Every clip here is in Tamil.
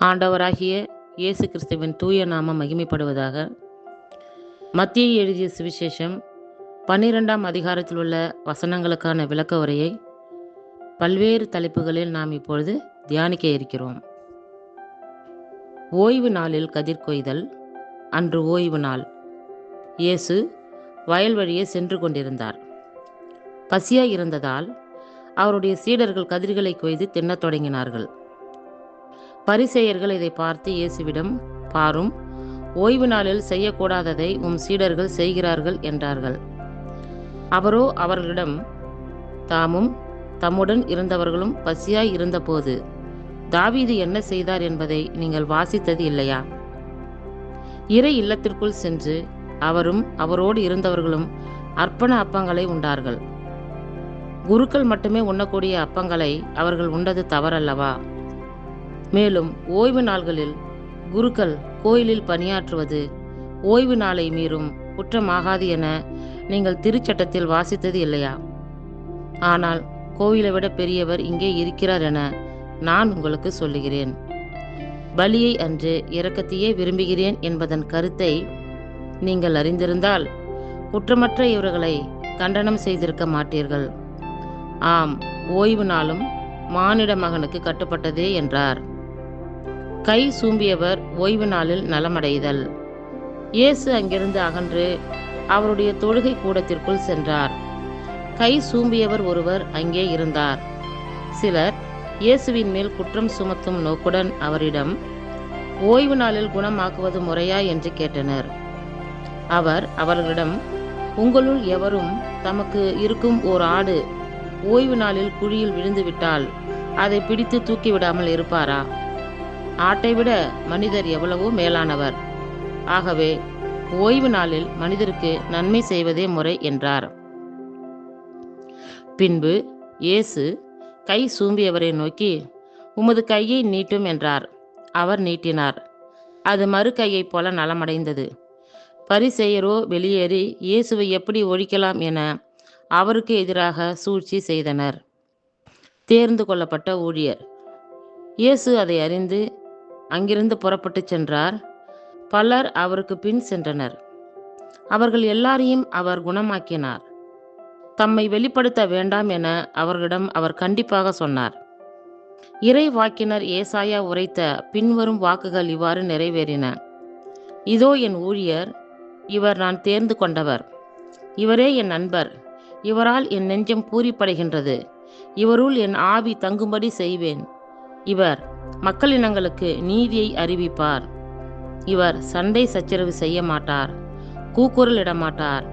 ஆண்டவராகிய இயேசு கிறிஸ்துவின் தூய நாமம் மகிமைப்படுவதாக. மத்தேயு எழுதிய சுவிசேஷம் 12ஆம் அதிகாரத்தில் உள்ள வசனங்களுக்கான விளக்க உரையை பல்வேறு தலைப்புகளில் நாம் இப்பொழுது தியானிக்க இருக்கிறோம். ஓய்வு நாளில் கதிர் கொய்தல். அன்று ஓய்வு நாள். இயேசு வயல் வழியே சென்று கொண்டிருந்தார். பசியாய் இருந்ததால் அவருடைய சீடர்கள் கதிர்களை கொய்து தின்னத் தொடங்கினார்கள். பரிசேயர்கள் இதை பார்த்து இயேசுவிடம், பாரும், ஓய்வு நாளில் செய்யக்கூடாததை உம் சீடர்கள் செய்கிறார்கள் என்றார்கள். அவரோ அவர்களிடம், தாமும் தம்முடன் இருந்தவர்களும் பசியாய் இருந்தபோது தாவீது என்ன செய்தார் என்பதை நீங்கள் வாசித்தது இல்லையா? இறை இல்லத்திற்குள் சென்று அவரும் அவரோடு இருந்தவர்களும் அர்ப்பண அப்பங்களை உண்டார்கள். குருக்கள் மட்டுமே உண்ணக்கூடிய அப்பங்களை அவர்கள் உண்டது தவறல்லவா? மேலும் ஓய்வு நாள்களில் குருக்கள் கோயிலில் பணியாற்றுவது ஓய்வு நாளை மீறும் குற்றமாகாது என நீங்கள் திருச்சட்டத்தில் வாசித்தது இல்லையா? ஆனால் கோயிலை விட பெரியவர் இங்கே இருக்கிறார் என நான் உங்களுக்கு சொல்லுகிறேன். பலியை அன்று இரக்கத்தையே விரும்புகிறேன் என்பதன் கருத்தை நீங்கள் அறிந்திருந்தால் குற்றமற்ற இவர்களை கண்டனம் செய்திருக்க மாட்டீர்கள். ஆம், ஓய்வு நாளும் மானிட மகனுக்கு கட்டுப்பட்டதே என்றார். கை சூம்பியவர் ஓய்வு நாளில் நலமடைதல். இயேசு அங்கிருந்து அகன்று அவருடைய தொழுகை கூடத்திற்குள் சென்றார். கை சூம்பியவர் ஒருவர் அங்கே இருந்தார். சிலர் இயேசுவின் மேல் குற்றம் சுமத்தும் நோக்குடன் அவரிடம், ஓய்வு நாளில் குணமாக்குவது முறையா என்று கேட்டனர். அவர் அவர்களிடம், உங்களுள் எவரும் தமக்கு இருக்கும் ஓர் ஆடு ஓய்வு நாளில் குழியில் விழுந்துவிட்டால் அதை பிடித்து தூக்கிவிடாமல் இருப்பாரா? ஆட்டை விட மனிதர் எவ்வளவோ மேலானவர். ஆகவே ஓய்வு நாளில் மனிதருக்கு நன்மை செய்வதே முறை என்றார். பின்பு இயேசு கை சூம்பியவரை நோக்கி, உமது கையை நீட்டும் என்றார். அவர் நீட்டினார். அது மறு கையைப் போல நலமடைந்தது. பரிசேயரோ வெளியேறி இயேசுவை எப்படி ஒழிக்கலாம் என அவருக்கு எதிராக சூழ்ச்சி செய்தனர். தேர்ந்து கொள்ளப்பட்ட ஊழியர். இயேசு அதை அறிந்து அங்கிருந்து புறப்பட்டு சென்றார். பலர் அவருக்கு பின் சென்றனர். அவர்கள் எல்லாரையும் அவர் குணமாக்கினார். தம்மை வெளிப்படுத்த வேண்டாம் என அவர்களிடம் அவர் கண்டிப்பாக சொன்னார். இறை வாக்கினர் ஏசாயா உரைத்த பின்வரும் வாக்குகள் இவ்வாறு நிறைவேறின. இதோ என் ஊழியர், இவர் நான் தேர்ந்து கொண்டவர், இவரே என் நண்பர், இவரால் என் நெஞ்சம் பூரிப்படைகின்றது, இவருள் என் ஆவி தங்கும்படி செய்வேன். இவர் மக்களினங்களுக்கு நீதியை அறிவிப்பார். இவர் சண்டை சச்சரவு செய்ய மாட்டார், கூக்குரல் இடமாட்டார்,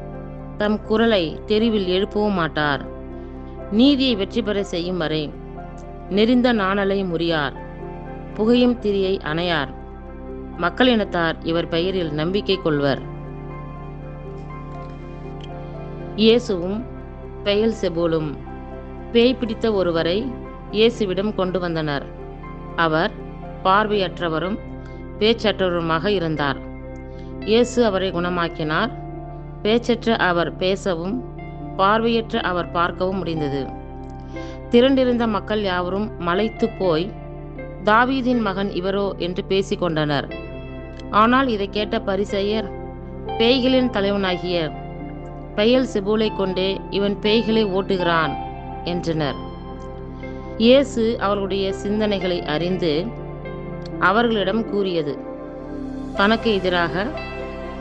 தம் குரலை தெருவில் எழுப்பவும் மாட்டார். நீதியை வெற்றி பெற செய்யும் வரை நெறிந்த நாணலை முறியார், புகையும் திரியை அணையார். மக்களினத்தார் இவர் பெயரில் நம்பிக்கை கொள்வர். இயேசுவும் பெயல்செபூலும். பேய் பிடித்த ஒருவரை இயேசுவிடம் கொண்டு வந்தனர். அவர் பார்வையற்றவரும் பேச்சற்றவருமாக இருந்தார். இயேசு அவரை குணமாக்கினார். பேச்சற்ற அவர் பேசவும் பார்வையற்ற அவர் பார்க்கவும் முடிந்தது. திரண்டிருந்த மக்கள் யாவரும் மலைத்து போய், தாவீதின் மகன் இவரோ என்று பேசிக்கொண்டனர். ஆனால் இதை கேட்ட பரிசேயர், பேய்களின் தலைவனாகிய பெயல்செபூலை கொண்டே இவன் பேய்களை ஓட்டுகிறான் என்றனர். இயேசு அவர்களுடைய சிந்தனைகளை அறிந்து அவர்களிடம் கூறியது, தனக்கு எதிராக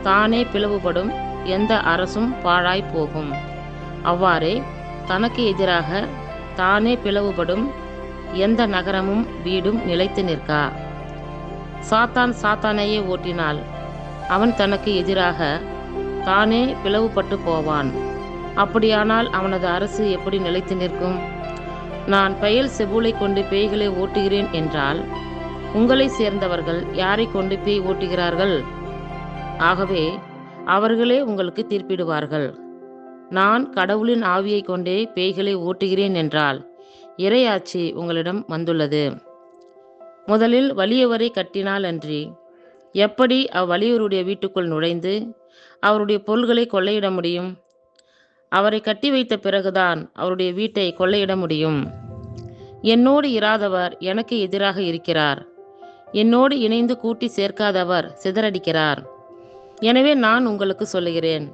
தானே பிளவுபடும் எந்த அரசும் பாழாய் போகும். அவ்வாறே தனக்கு எதிராக தானே பிளவுபடும் எந்த நகரமும் வீடும் நிலைத்து நிற்கா. சாத்தான் சாத்தானையே ஓட்டினால் அவன் தனக்கு எதிராக தானே பிளவுபட்டு போவான். அப்படியானால் அவனது அரசு எப்படி நிலைத்து நிற்கும்? நான் பெயல்செபூலை கொண்டு பேய்களை ஓட்டுகிறேன் என்றால் உங்களை சேர்ந்தவர்கள் யாரை கொண்டு பேய் ஓட்டுகிறார்கள்? ஆகவே அவர்களே உங்களுக்கு தீர்ப்பிடுவார்கள். நான் கடவுளின் ஆவியை கொண்டே பேய்களை ஓட்டுகிறேன் என்றால் இறையாட்சி உங்களிடம் வந்துள்ளது. முதலில் வலியவரை கட்டினால் அன்றி எப்படி அவ்வலியவருடைய வீட்டுக்குள் நுழைந்து அவருடைய பொருள்களை கொள்ளையிட முடியும்? அவரை கட்டி வைத்த பிறகுதான் அவருடைய வீட்டை கொள்ளையிட முடியும். என்னோடு இராதவர் எனக்கு எதிராக இருக்கிறார். என்னோடு இணைந்து கூட்டி சேர்க்காதவர் சிதறடிக்கிறார். எனவே நான் உங்களுக்கு சொல்லுகிறேன்,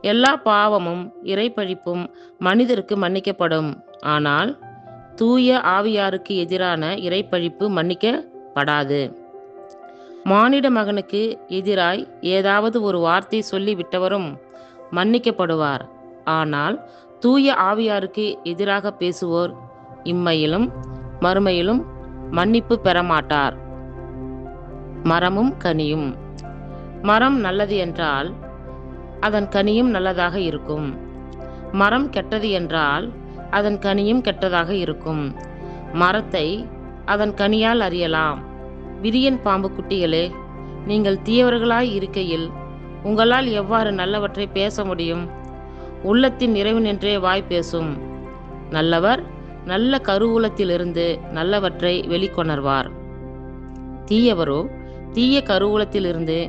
எல்லா பாவமும் இறைப்பழிப்பும் மனிதருக்கு மன்னிக்கப்படும். ஆனால் தூய ஆவியாருக்கு எதிரான இறைப்பழிப்பு மன்னிக்கப்படாது. மானிட மகனுக்கு எதிராய் ஏதாவது ஒரு வார்த்தை சொல்லி விட்டவரும் மன்னிக்கப்படுவார். ஆனால் தூய ஆவியாருக்கு எதிராக பேசுவோர் இம்மையிலும் மறுமையிலும் மன்னிப்பு பெறமாட்டார். மரமும் கனியும். மரம் நல்லது என்றால் அதன் கனியும் நல்லதாக இருக்கும். மரம் கெட்டது என்றால் அதன் கனியும் கெட்டதாக இருக்கும். மரத்தை அதன் கனியால் அறியலாம். விரியன் பாம்பு குட்டிகளே, நீங்கள் தீயவர்களாய் இருக்கையில் உங்களால் எவ்வாறு நல்லவற்றை பேச முடியும்? உள்ளத்தின் நிறைவினின்றே வாய் பேசும். நல்லவர் நல்ல கருவூலத்திலிருந்து நல்லவற்றை வெளிக்கொணர்வார். தீயவரோ தீய கருவூலத்திலிருந்து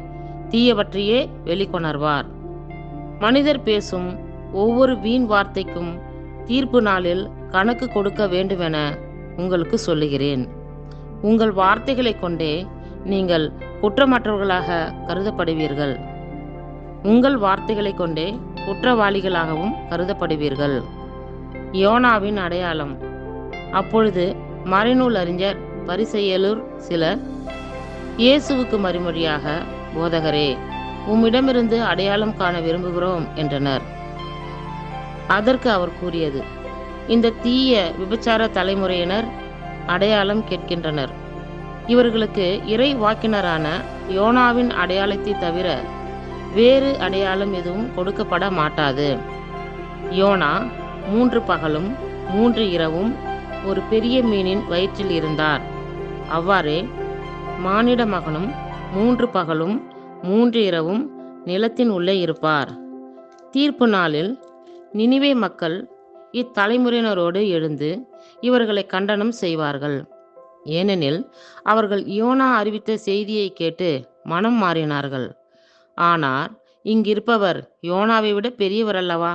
தீயவற்றையே வெளிக்கொணர்வார். மனிதர் பேசும் ஒவ்வொரு வீண் வார்த்தைக்கும் தீர்ப்பு நாளில் கணக்கு கொடுக்க வேண்டுமென உங்களுக்கு சொல்லுகிறேன். உங்கள் வார்த்தைகளை கொண்டே நீங்கள் குற்றமற்றவர்களாக கருதப்படுவீர்கள். உங்கள் வார்த்தைகளை கொண்டே குற்றவாளிகளாகவும் கருதப்படுவீர்கள். யோனாவின் அடையாளம். அப்பொழுது மறைநூல் அறிஞர் பரிசேயருள் சிலர் இயேசுவுக்கு மறுமொழியாக, போதகரே, உம்மிடமிருந்து அடையாளம் காண விரும்புகிறோம் என்றனர். அதற்கு அவர் கூறியது, இந்த தீய விபச்சார தலைமுறையினர் அடையாளம் கேட்கின்றனர். இவர்களுக்கு இறை வாக்கினரான யோனாவின் அடையாளத்தை தவிர வேறு அடையாளம் எதுவும் கொடுக்கப்பட மாட்டாது. யோனா 3 பகலும் 3 இரவும் ஒரு பெரிய மீனின் வயிற்றில் இருந்தார். அவ்வாறே மானிட மகனும் 3 பகலும் 3 இரவும் நிலத்தின் உள்ளே இருப்பார். தீர்ப்பு நாளில் நினிவே மக்கள் இத்தலைமுறையினரோடு எழுந்து இவர்களை கண்டனம் செய்வார்கள். ஏனெனில் அவர்கள் யோனா அறிவித்த செய்தியை கேட்டு மனம் மாறினார்கள். ஆனால் இங்கிருப்பவர் யோனாவை விட பெரியவர் அல்லவா?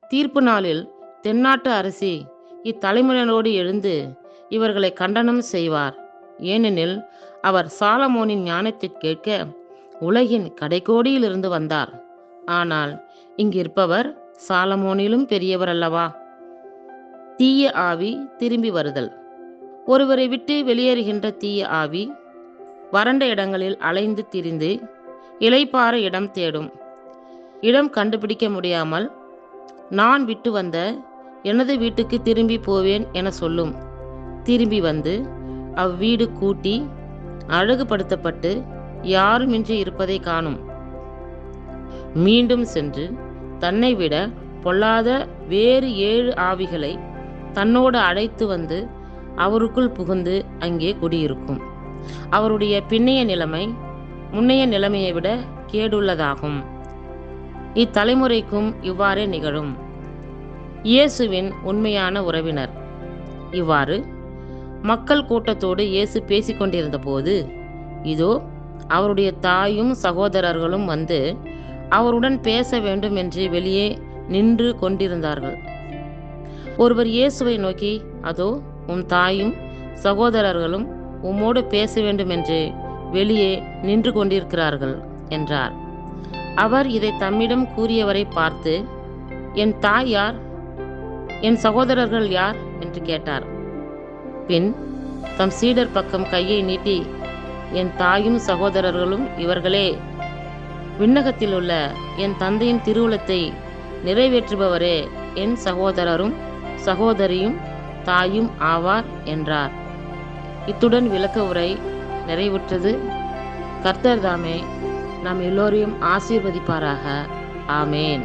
தீர்ப்பு நாளில் தென்னாட்டு அரசி இத்தலைமுறையினரோடு எழுந்து இவர்களை கண்டனம் செய்வார். ஏனெனில் அவர் சாலமோனின் ஞானத்தை கேட்க உலகின் கடைக்கோடியிலிருந்து வந்தார். ஆனால் இங்கிருப்பவர் சாலமோனிலும் பெரியவர் அல்லவா? தீய ஆவி திரும்பி வருதல். ஒருவரை விட்டு வெளியேறுகின்ற தீய ஆவி வறண்ட இடங்களில் அலைந்து திரிந்து இளைப்பாற இடம் தேடும். இடம் கண்டுபிடிக்க முடியாமல் நான் விட்டு வந்த எனது வீட்டுக்கு திரும்பி போவேன் என சொல்லும். திரும்பி வந்து அவ்வீடு கூட்டி அழகுபடுத்தப்பட்டு யாருமின்றி இருப்பதை காணும். மீண்டும் சென்று தன்னை விட பொல்லாத வேறு 7 ஆவிகளை தன்னோடு அழைத்து வந்து அவருக்குள் புகுந்து அங்கே குடியிருக்கும். அவருடைய பின்னைய நிலைமை முன்னைய நிலைமையை விட கேடுள்ளதாகும். இத்தலைமுறைக்கும் இவ்வாறே நிகழும். இயேசுவின் உண்மையான உறவினர். இவ்வாறு மக்கள் கூட்டத்தோடு இயேசு பேசிக்கொண்டிருந்த போது, இதோ அவருடைய தாயும் சகோதரர்களும் வந்து அவருடன் பேச வேண்டும் என்று வெளியே நின்று கொண்டிருந்தார்கள். ஒருவர் இயேசுவை நோக்கி, அதோ உம் தாயும் சகோதரர்களும் உம்மோடு பேச வேண்டும் என்று வெளியே நின்று கொண்டிருக்கிறார்கள் என்றார். அவர் இதை தம்மிடம் கூறியவரை பார்த்து, என் தாய் யார், என் சகோதரர்கள் யார் என்று கேட்டார். பின் தம் சீடர் பக்கம் கையை நீட்டி, என் தாயும் சகோதரர்களும் இவர்களே, விண்ணகத்தில் உள்ள என் தந்தையின் திருவுளத்தை நிறைவேற்றுபவரே என் சகோதரரும் சகோதரியும் தாயும் ஆவார் என்றார். இத்துடன் விளக்க உரை நிறைவுற்றது. கர்த்தர் தாமே நாம் எல்லோரையும் ஆசீர்வதிப்பாராக. ஆமேன்.